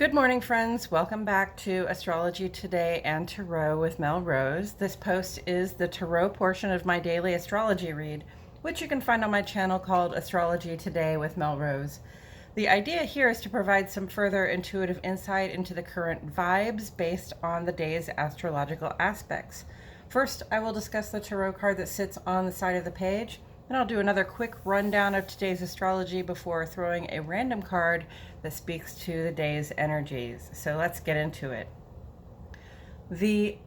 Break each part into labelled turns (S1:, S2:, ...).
S1: Good morning, friends. Welcome back to Astrology Today and Tarot with Mel Rose. This post is the Tarot portion of my daily astrology read, which you can find on my channel called Astrology Today with Mel Rose. The idea here is to provide some further intuitive insight into the current vibes based on the day's astrological aspects. First, I will discuss the tarot card that sits on the side of the page. Then I'll do another quick rundown of today's astrology before throwing a random card that speaks to the day's energies. So let's get into it. The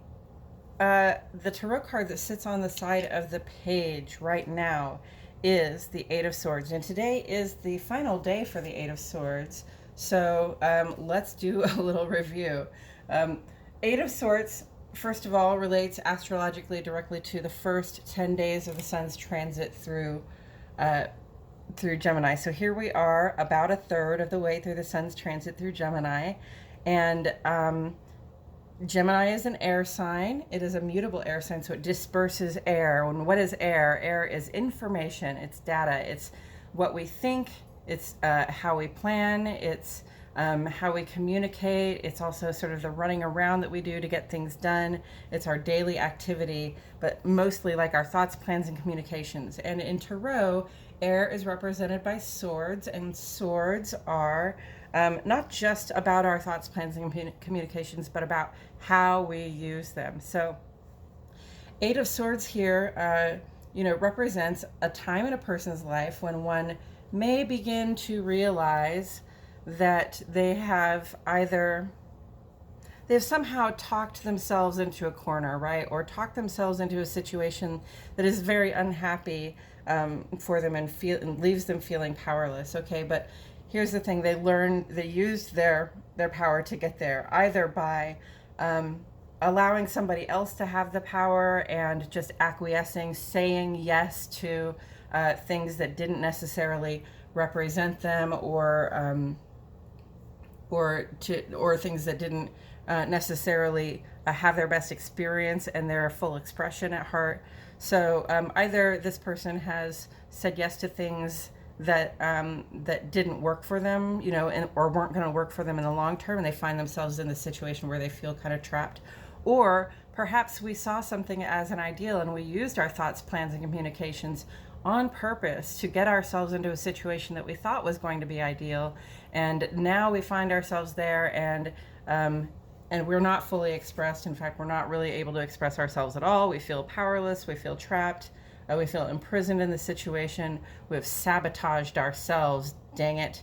S1: tarot card that sits on the side of the page right now is the Eight of Swords, and today is the final day for the Eight of Swords. So let's do a little review. Eight of Swords, first of all, relates astrologically directly to the first 10 days of the sun's transit through Gemini. So here we are about a third of the way through the sun's transit through Gemini. And Gemini is an air sign. It is a mutable air sign, so it disperses air. And what is air? Air is information, it's data, it's what we think, it's how we plan, it's how we communicate. It's also sort of the running around that we do to get things done. It's our daily activity, but mostly like our thoughts, plans, and communications. And in Tarot, air is represented by swords, and swords are not just about our thoughts, plans, and communications, but about how we use them. So Eight of Swords here, represents a time in a person's life when one may begin to realize that they've somehow talked themselves into a corner, right? Or talked themselves into a situation that is very unhappy for them and leaves them feeling powerless. Okay, but here's the thing: they used their power to get there, either by allowing somebody else to have the power and just acquiescing, saying yes to things that didn't necessarily represent them, or things that didn't necessarily have their best experience and their full expression at heart. So either this person has said yes to things that didn't work for them, or weren't going to work for them in the long term, and they find themselves in the situation where they feel kind of trapped. Or perhaps we saw something as an ideal and we used our thoughts, plans, and communications on purpose to get ourselves into a situation that we thought was going to be ideal, and now we find ourselves there, and we're not fully expressed. In fact, we're not really able to express ourselves at all. We feel powerless, we feel trapped, we feel imprisoned in the situation. We've sabotaged ourselves, dang it,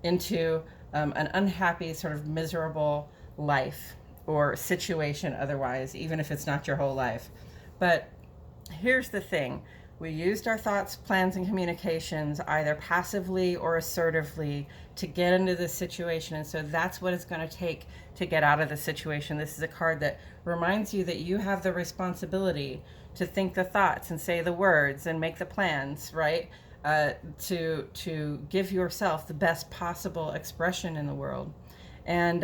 S1: into an unhappy, sort of miserable life or situation otherwise, even if it's not your whole life. But here's the thing: we used our thoughts, plans, and communications either passively or assertively to get into this situation. And so that's what it's going to take to get out of the situation. This is a card that reminds you that you have the responsibility to think the thoughts and say the words and make the plans, right? To give yourself the best possible expression in the world. And,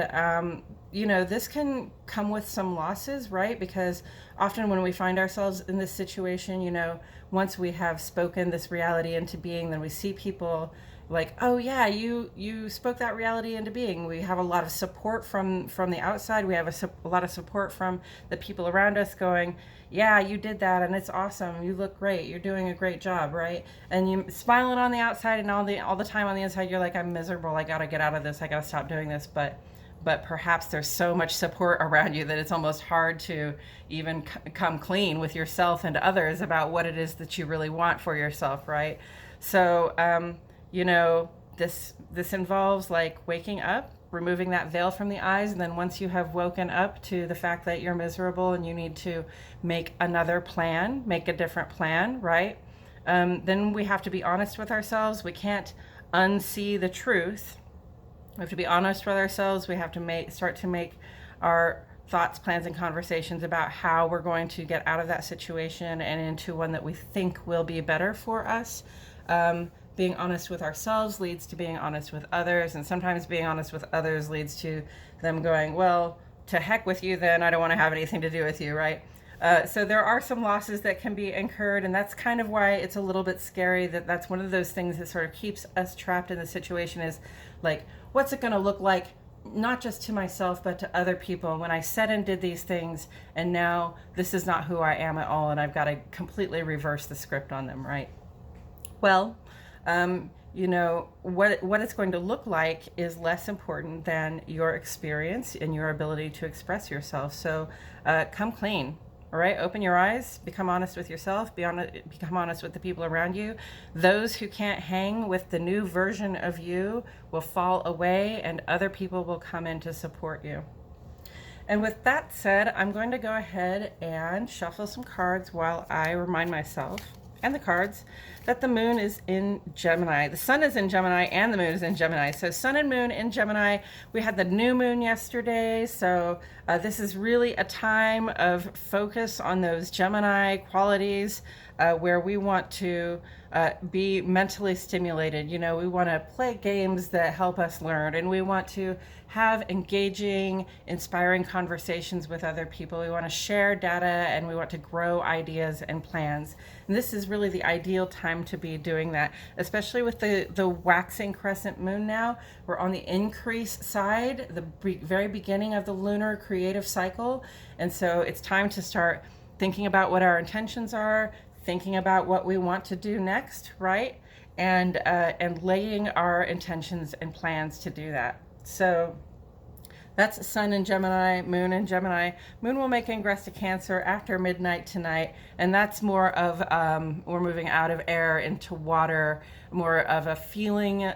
S1: this can come with some losses, right? Because often when we find ourselves in this situation, once we have spoken this reality into being, then we see people like, oh yeah, you spoke that reality into being. We have a lot of support from the outside. We have a lot of support from the people around us going, yeah, you did that and it's awesome. You look great. You're doing a great job, right? And you smiling on the outside, and all the time on the inside, you're like, I'm miserable. I got to get out of this. I got to stop doing this. But perhaps there's so much support around you that it's almost hard to even come clean with yourself and others about what it is that you really want for yourself, right? So, this involves like waking up, removing that veil from the eyes, and then once you have woken up to the fact that you're miserable and you need to make another plan, make a different plan, right? Then we have to be honest with ourselves. We can't unsee the truth. We have to be honest with ourselves. We have to start to make our thoughts, plans, and conversations about how we're going to get out of that situation and into one that we think will be better for us. Being honest with ourselves leads to being honest with others, and sometimes being honest with others leads to them going, well, to heck with you then, I don't want to have anything to do with you, right? So there are some losses that can be incurred, and that's kind of why it's a little bit scary. That's one of those things that sort of keeps us trapped in the situation, is like, what's it going to look like not just to myself, but to other people, when I said and did these things, and now this is not who I am at all, and I've got to completely reverse the script on them, right? Well, what it's going to look like is less important than your experience and your ability to express yourself. So come clean. All right, open your eyes, become honest with yourself, become honest with the people around you. Those who can't hang with the new version of you will fall away, and other people will come in to support you. And with that said, I'm going to go ahead and shuffle some cards while I remind myself and the cards that the moon is in Gemini. The sun is in Gemini and the moon is in Gemini. So sun and moon in Gemini. We had the new moon yesterday. So this is really a time of focus on those Gemini qualities where we want to be mentally stimulated. We want to play games that help us learn, and we want to have engaging, inspiring conversations with other people. We want to share data, and we want to grow ideas and plans. And this is really the ideal time to be doing that, especially with the waxing crescent moon now. We're on the increase side, the very beginning of the lunar creative cycle. And so it's time to start thinking about what our intentions are, thinking about what we want to do next, right? And laying our intentions and plans to do that. So that's sun in Gemini, moon in Gemini. Moon will make ingress to Cancer after midnight tonight, and that's more of, we're moving out of air into water, more of a feeling,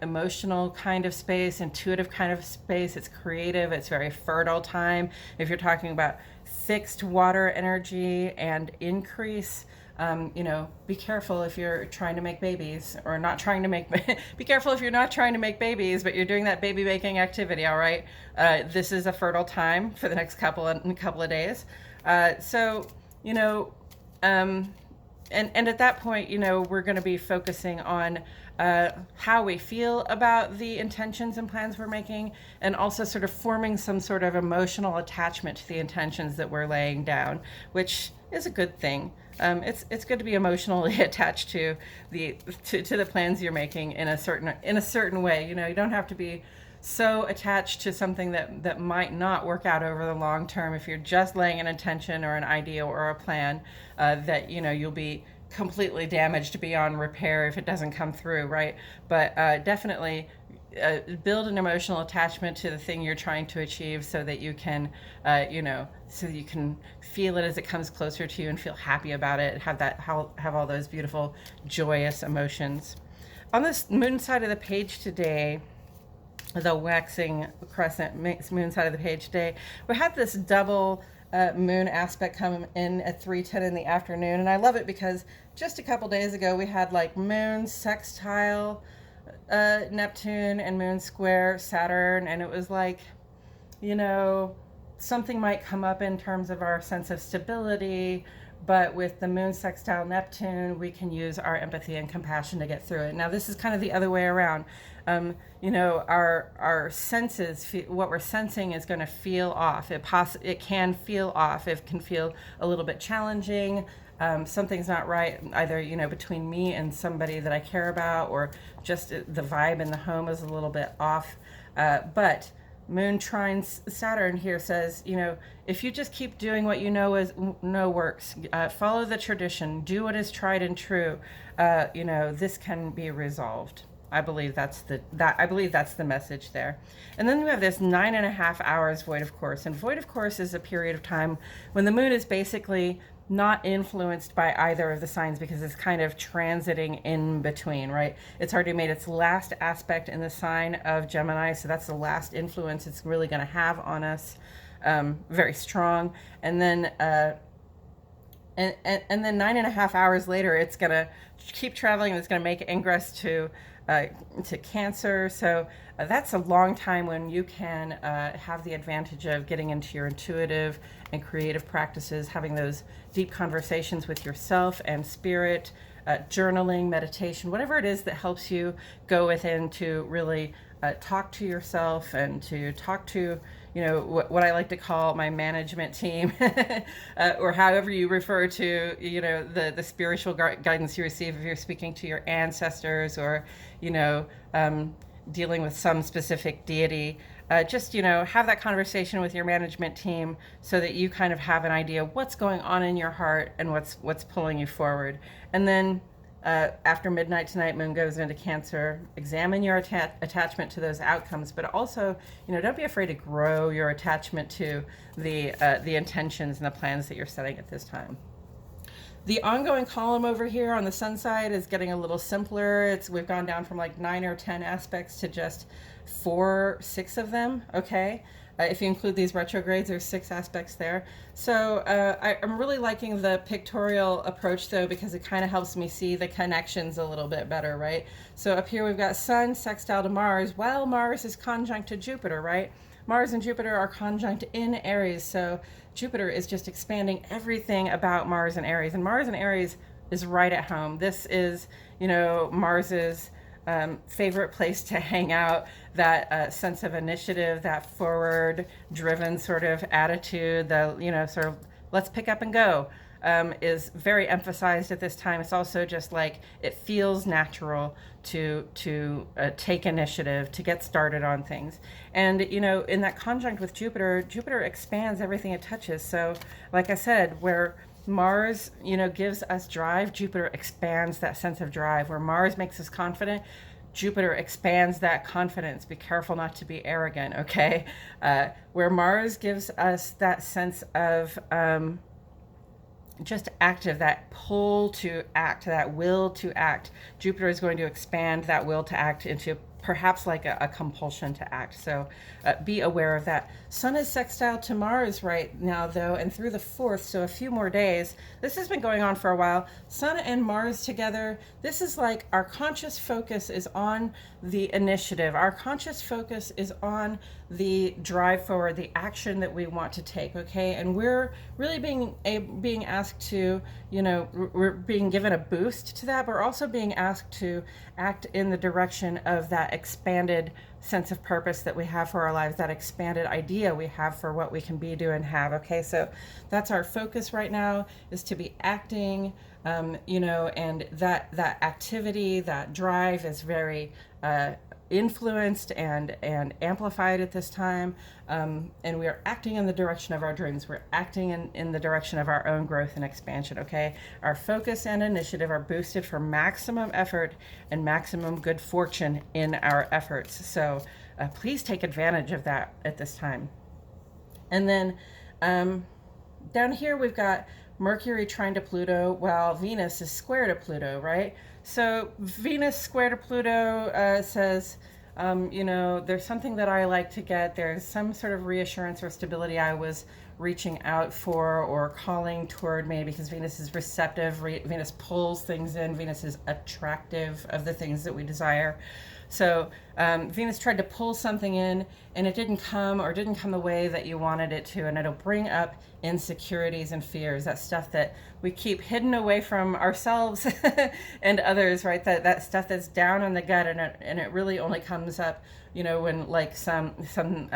S1: emotional kind of space, intuitive kind of space. It's creative, it's very fertile time. If you're talking about fixed water energy and increase, be careful if you're trying to make babies or not trying to make, be careful if you're not trying to make babies, but you're doing that baby making activity, all right? This is a fertile time for the next couple of days. And at that point, we're going to be focusing on how we feel about the intentions and plans we're making, and also sort of forming some sort of emotional attachment to the intentions that we're laying down, which is a good thing. It's good to be emotionally attached to the plans you're making in a certain way. You don't have to be so attached to something that might not work out over the long term. If you're just laying an intention or an idea or a plan, that you'll be completely damaged beyond repair if it doesn't come through, right? But definitely build an emotional attachment to the thing you're trying to achieve, so that you can feel it as it comes closer to you and feel happy about it, have all those beautiful joyous emotions. On this moon side of the page today, the waxing crescent moon side of the page today, we had this double moon aspect come in at 3:10 in the afternoon, and I love it because just a couple days ago we had like moon sextile Neptune and moon square Saturn, and it was like, something might come up in terms of our sense of stability, but with the moon sextile Neptune, we can use our empathy and compassion to get through it. Now, this is kind of the other way around. Our senses, what we're sensing is going to feel off. It can feel off. It can feel a little bit challenging. Something's not right, either, between me and somebody that I care about, or just the vibe in the home is a little bit off. But Moon trine Saturn here says, if you just keep doing what works, follow the tradition, do what is tried and true, this can be resolved. I believe that's the message there. And then we have this 9.5 hours void of course, and void of course is a period of time when the moon is basically not influenced by either of the signs, because it's kind of transiting in between, right? It's already made its last aspect in the sign of Gemini, so that's the last influence it's really going to have on us, very strong. And then and then 9.5 hours later, it's going to keep traveling, and it's going to make ingress to Cancer. So that's a long time when you can have the advantage of getting into your intuitive and creative practices, having those deep conversations with yourself and spirit, journaling, meditation, whatever it is that helps you go within to really talk to yourself and to talk to, what I like to call my management team, or however you refer to, the spiritual guidance you receive if you're speaking to your ancestors, or, dealing with some specific deity. just, have that conversation with your management team so that you kind of have an idea of what's going on in your heart and what's pulling you forward. And then after midnight tonight, moon goes into Cancer. Examine your attachment to those outcomes, but also, don't be afraid to grow your attachment to the intentions and the plans that you're setting at this time. The ongoing column over here on the sun side is getting a little simpler. We've gone down from like 9 or 10 aspects to just 4, 6 of them. Okay. If you include these retrogrades, there's 6 aspects there. So I'm really liking the pictorial approach, though, because it kind of helps me see the connections a little bit better, right? So up here we've got Sun sextile to Mars, while Mars is conjunct to Jupiter, right? Mars and Jupiter are conjunct in Aries, so Jupiter is just expanding everything about Mars and Aries. And Mars and Aries is right at home. This is, Mars's favorite place to hang out, that sense of initiative, that forward-driven sort of attitude, the, sort of let's pick up and go, is very emphasized at this time. It's also just like it feels natural to take initiative, to get started on things. And, in that conjunct with Jupiter, Jupiter expands everything it touches. So, like I said, where Mars, gives us drive, Jupiter expands that sense of drive. Where Mars makes us confident, Jupiter expands that confidence. Be careful not to be arrogant, okay? Where Mars gives us that sense of just active, that pull to act, that will to act, Jupiter is going to expand that will to act into perhaps like a compulsion to act. So be aware of that. Sun is sextile to Mars right now, though, and through the 4th, so a few more days. This has been going on for a while. Sun and Mars together, this is like our conscious focus is on the initiative. Our conscious focus is on the drive forward, the action that we want to take, okay? And we're really being asked to, we're being given a boost to that, but we're also being asked to act in the direction of that expanded sense of purpose that we have for our lives, that expanded idea we have for what we can be, do, and have. Okay, so that's our focus right now, is to be acting, and that activity, that drive is very influenced and amplified at this time, and we are acting in the direction of our dreams. We're acting in the direction of our own growth and expansion. Okay, our focus and initiative are boosted for maximum effort and maximum good fortune in our efforts. So please take advantage of that at this time. And then down here we've got Mercury trine to Pluto, while Venus is square to Pluto, right? So Venus square to Pluto says, there's something that I like to get. There's some sort of reassurance or stability I was reaching out for or calling toward me, because Venus is receptive. Venus pulls things in. Venus is attractive of the things that we desire. So Venus tried to pull something in and it didn't come the way that you wanted it to, and it'll bring up insecurities and fears, that stuff that we keep hidden away from ourselves and others, right? That stuff that's down in the gut, and it really only comes up, when like something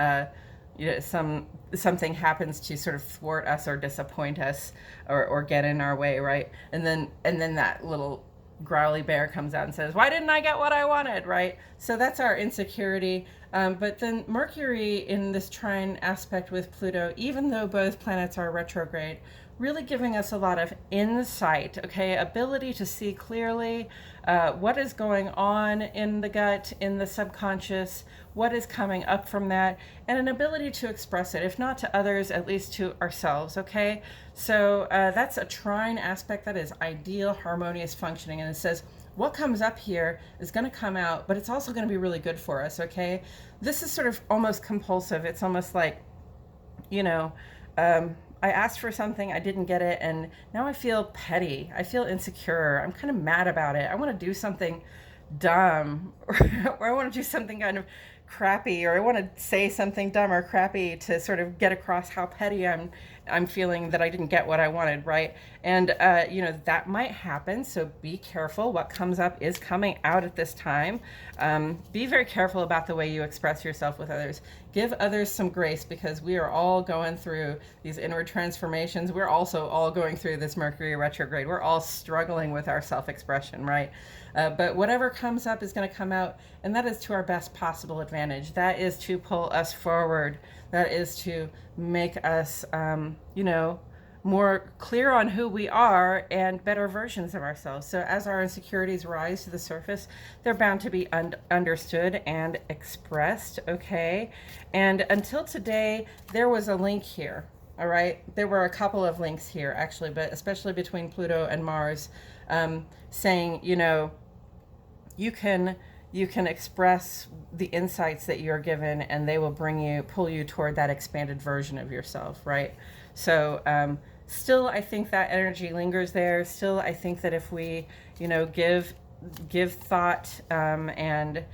S1: happens to sort of thwart us or disappoint us or get in our way, right? And then that little growly bear comes out and says, why didn't I get what I wanted, right? So that's our insecurity. But then Mercury in this trine aspect with Pluto, even though both planets are retrograde, really giving us a lot of insight, okay? Ability to see clearly what is going on in the gut, in the subconscious, what is coming up from that, and an ability to express it, if not to others, at least to ourselves, okay? So that's a trine aspect that is ideal, harmonious functioning, and it says, what comes up here is going to come out, but it's also going to be really good for us, okay? This is sort of almost compulsive. It's almost like, I asked for something, I didn't get it, and now I feel petty. I feel insecure. I'm kind of mad about it. I want to do something dumb, or I want to do something kind of crappy, or I want to say something dumb or crappy to sort of get across how petty I'm feeling that I didn't get what I wanted, right? And that might happen, so be careful. What comes up is coming out at this time. Be very careful about the way you express yourself with others. Give others some grace, because we are all going through these inward transformations. We're also all going through this Mercury retrograde. We're all struggling with our self-expression, right? But whatever comes up is going to come out, and that is to our best possible advantage. That is to pull us forward. That is to make us, more clear on who we are and better versions of ourselves. So as our insecurities rise to the surface, they're bound to be understood and expressed, okay? And until today, there was a link here, all right? There were a couple of links here, actually, but especially between Pluto and Mars, saying, you can express the insights that you're given, and they will pull you toward that expanded version of yourself, right? So still, I think that energy lingers there. Still, I think that if we, give thought and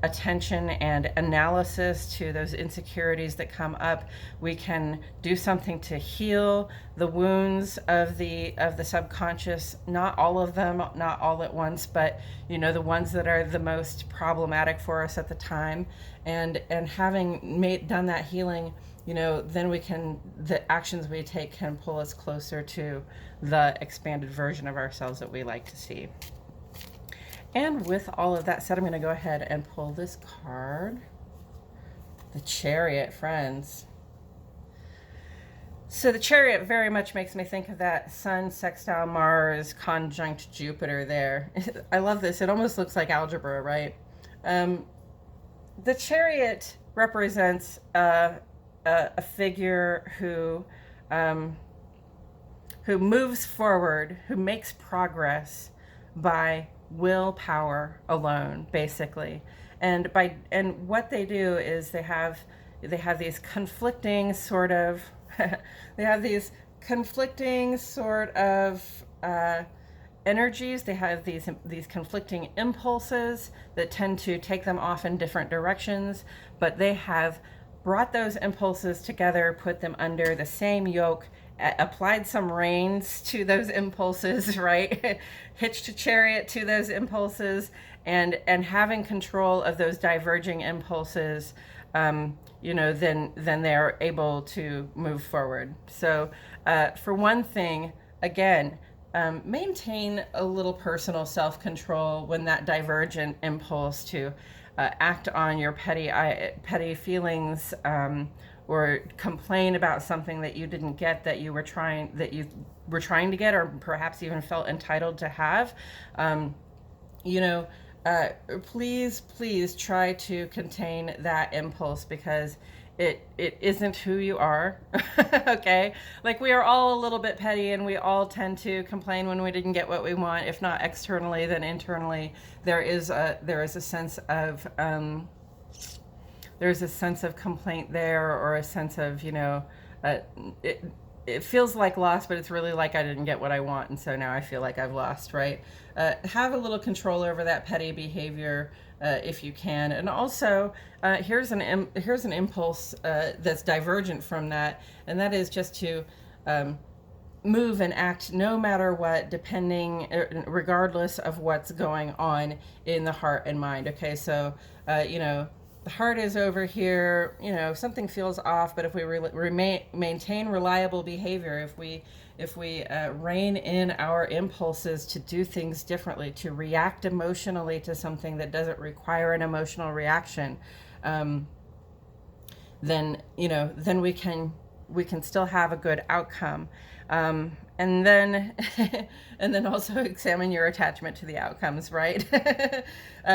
S1: attention and analysis to those insecurities that come up, we can do something to heal the wounds of the subconscious. Not all of them, not all at once, but the ones that are the most problematic for us at the time. And having done that healing, then the actions we take can pull us closer to the expanded version of ourselves that we like to see. And with all of that said, I'm going to go ahead and pull this card, the Chariot, friends. So the Chariot very much makes me think of that Sun sextile Mars conjunct Jupiter there. I love this. It almost looks like algebra, right? The Chariot represents a figure who moves forward, who makes progress by willpower alone, basically. And what they do is they have these conflicting sort of energies. They have these conflicting impulses that tend to take them off in different directions, but they have brought those impulses together, put them under the same yoke, applied some reins to those impulses, right? Hitched a chariot to those impulses, and having control of those diverging impulses, then they're able to move forward. So for one thing, again, maintain a little personal self-control when that divergent impulse to act on your petty feelings, or complain about something that you didn't get, that you were trying to get, or perhaps even felt entitled to have. Please try to contain that impulse, because it isn't who you are. Okay, like, we are all a little bit petty, and we all tend to complain when we didn't get what we want. If not externally, then internally. There is a sense of there's a sense of complaint there, or a sense of, it feels like loss, but it's really like I didn't get what I want, and so now I feel like I've lost, right? Have a little control over that petty behavior if you can. And also, here's an impulse that's divergent from that, and that is just to move and act no matter what, regardless of what's going on in the heart and mind. Okay, so the heart is over here, something feels off, but if we maintain reliable behavior, if we rein in our impulses to do things differently, to react emotionally to something that doesn't require an emotional reaction, then we can still have a good outcome. And then also examine your attachment to the outcomes, right?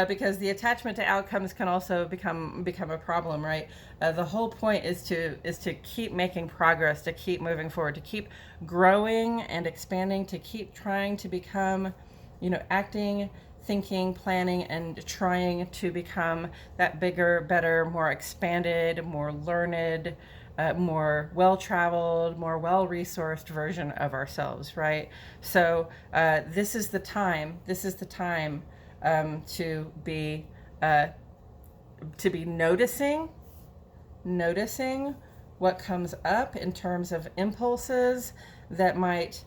S1: Because the attachment to outcomes can also become a problem, right? The whole point is to keep making progress, to keep moving forward, to keep growing and expanding, to keep trying to become, acting, thinking, planning, and trying to become that bigger, better, more expanded, more learned, more well-traveled, more well-resourced version of ourselves, right? So this is the time to be noticing what comes up in terms of impulses that might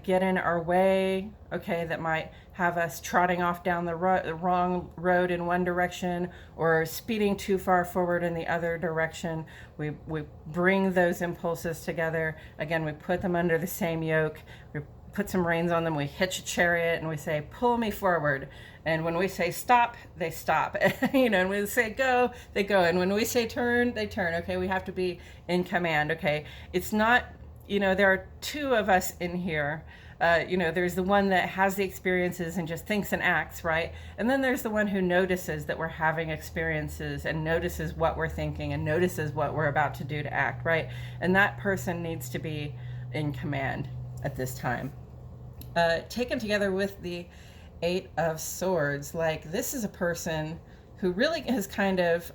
S1: get in our way, okay, that might have us trotting off down the wrong road in one direction, or speeding too far forward in the other direction. We bring those impulses together. Again, we put them under the same yoke. We put some reins on them, we hitch a chariot and we say, pull me forward. And when we say stop, they stop. And when we say go, they go. And when we say turn, they turn. Okay, we have to be in command. Okay, it's not, there are two of us in here. There's the one that has the experiences and just thinks and acts, right? And then there's the one who notices that we're having experiences and notices what we're thinking and notices what we're about to do to act, right? And that person needs to be in command at this time. Taken together with the Eight of Swords, like this is a person who really has kind of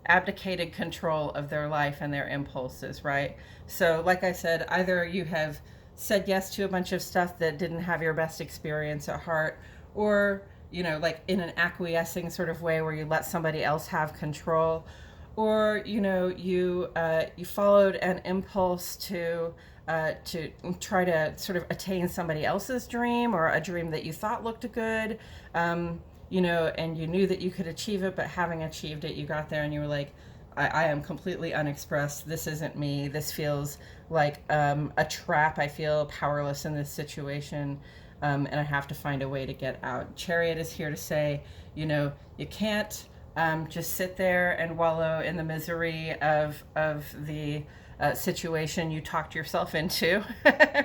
S1: abdicated control of their life and their impulses, right? So like I said, either you have said yes to a bunch of stuff that didn't have your best experience at heart, or like in an acquiescing sort of way where you let somebody else have control, or you followed an impulse to try to sort of attain somebody else's dream, or a dream that you thought looked good, and you knew that you could achieve it, but having achieved it, you got there and you were like, I am completely unexpressed. This isn't me. This feels like a trap. I feel powerless in this situation, and I have to find a way to get out. Chariot is here to say, you can't just sit there and wallow in the misery of the situation you talked yourself into,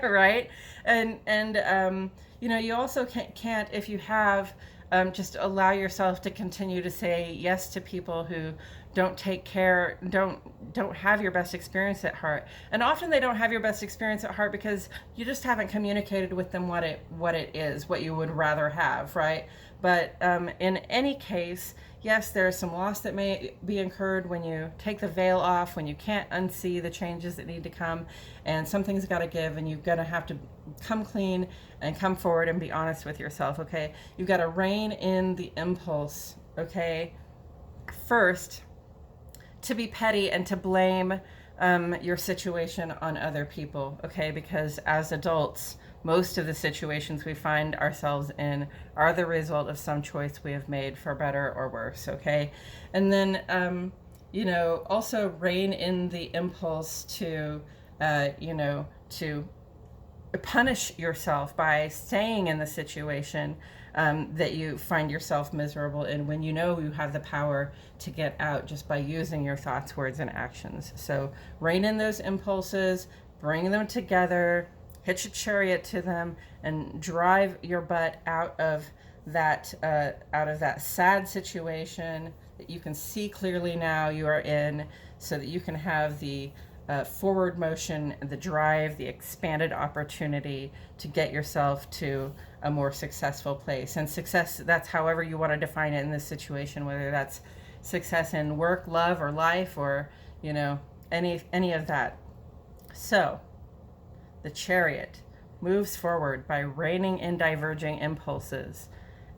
S1: right? And you also can't, if you have, just allow yourself to continue to say yes to people who don't take care, don't have your best experience at heart. And often they don't have your best experience at heart because you just haven't communicated with them what it is, what you would rather have, right? But in any case, yes, there is some loss that may be incurred when you take the veil off, when you can't unsee the changes that need to come, and something's got to give, and you're going to have to come clean and come forward and be honest with yourself, okay? You've got to rein in the impulse, okay? First, to be petty and to blame your situation on other people, okay? Because as adults, most of the situations we find ourselves in are the result of some choice we have made, for better or worse, okay? And then, also rein in the impulse to, to punish yourself by staying in the situation that you find yourself miserable in, when you have the power to get out just by using your thoughts, words, and actions. So rein in those impulses, bring them together, hitch a chariot to them, and drive your butt out of that sad situation that you can see clearly now you are in, so that you can have the forward motion, the drive, the expanded opportunity to get yourself to a more successful place. And success, that's however you want to define it in this situation, whether that's success in work, love, or life, or any of that. So the Chariot moves forward by reining in diverging impulses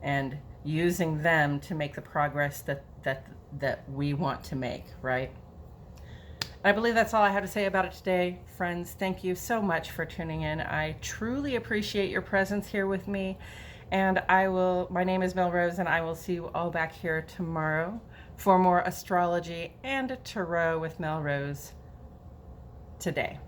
S1: and using them to make the progress that we want to make, right? I believe that's all I have to say about it today, friends. Thank you so much for tuning in. I truly appreciate your presence here with me. And my name is Melrose, and I will see you all back here tomorrow for more astrology and tarot with Melrose today.